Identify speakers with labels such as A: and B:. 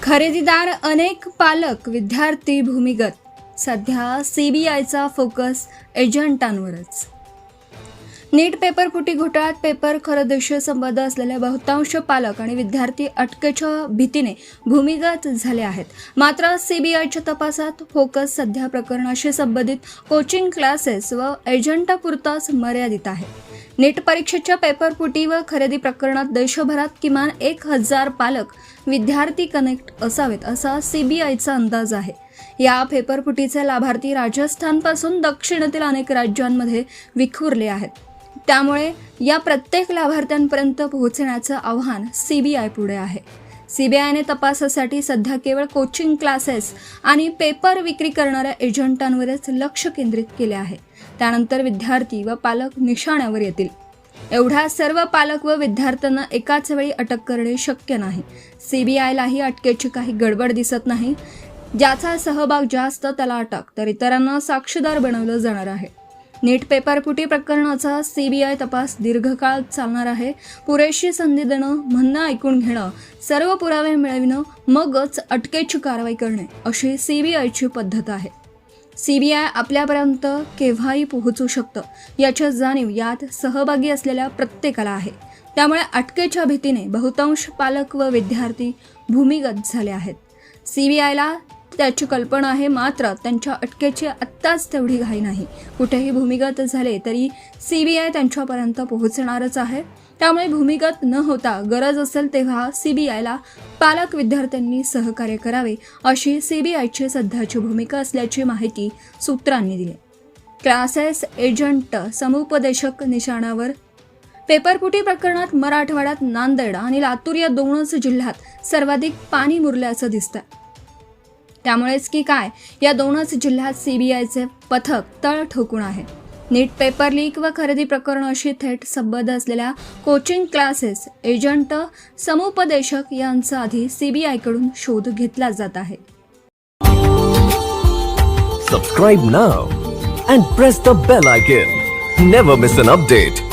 A: खरेदीदार अनेक पालक विद्यार्थी भूमिगत. सध्या सीबीआयचा फोकस एजंटांवरच. नीट पेपर फुटी घोटाळ्यात पेपर खरेदीशी संबंध असलेले बहुतांश पालक आणि विद्यार्थी अटकेच्या भीतीने भूमिगत झाले आहेत. मात्र सीबीआयच्या तपासात फोकस सध्या प्रकरणाशी संबंधित कोचिंग क्लासेस व एजंटापुरताच मर्यादित आहे. नीट परीक्षेच्या पेपर फुटी व खरेदी प्रकरणात देशभरात किमान 1000 पालक विद्यार्थी कनेक्ट असावेत असा सीबीआयचा अंदाज आहे. या पेपरफुटीचे लाभार्थी राजस्थानपासून दक्षिणेतील अनेक राज्यांमध्ये विखुरले आहेत. त्यामुळे या प्रत्येक लाभार्थ्यांपर्यंत पोहोचण्याचं आव्हान सीबीआय पुढे आहे. सीबीआयने तपासासाठी सध्या केवळ कोचिंग क्लासेस आणि पेपर विक्री करणाऱ्या एजंटांवरच लक्ष केंद्रित केले आहे. त्यानंतर विद्यार्थी व पालक निशाण्यावर येतील. एवढ्या सर्व पालक व विद्यार्थ्यांना एकाच वेळी अटक करणे शक्य नाही. सीबीआयलाही अटकेची काही गडबड दिसत नाही. ज्याचा सहभाग जास्त त्याला अटक, तर इतरांना साक्षीदार बनवलं जाणार आहे. नीट पेपरफुटी प्रकरणाचा सीबीआय तपास दीर्घकाळ चालणार आहे. पुरेशी संधी देणं, म्हणणं ऐकून घेणं, सर्व पुरावे मिळविणं, मगच अटकेची कारवाई करणे अशी सीबीआयची पद्धत आहे. सीबीआय आपल्यापर्यंत केव्हाही पोहोचू शकतं याची जाणीव यात सहभागी असलेल्या प्रत्येकाला आहे. त्यामुळे अटकेच्या भीतीने बहुतांश पालक व विद्यार्थी भूमिगत झाले आहेत. सीबीआयला त्याची कल्पना आहे, मात्र त्यांच्या अटकेची आत्ताच तेवढी घाई नाही. कुठेही भूमिगत झाले तरी सीबीआय त्यांच्यापर्यंत पोहोचणारच आहे. त्यामुळे भूमिगत न होता गरज असेल तेव्हा सीबीआयला पालक विद्यार्थ्यांनी सहकार्य करावे अशी सीबीआयची सध्याची भूमिका असल्याची माहिती सूत्रांनी दिली. क्लासेस एजंट समुपदेशक निशाणावर. पेपरफुटी प्रकरणात मराठवाड्यात नांदेड आणि लातूर या दोनच जिल्ह्यात सर्वाधिक पाणी मुरल्याचं दिसतं. त्यामुळेच की काय या दोनच जिल्ह्यात सीबीआयचे पथक तळ ठोकून आहे. नीट पेपर लीक व खरेदी प्रकरणाशी थेट संबंध असलेल्या कोचिंग क्लासेस, एजंट, समुपदेशक यांचा आधी सीबीआयकडून शोध घेतला जात आहे.
B: Subscribe now and press the bell icon. Never miss an update.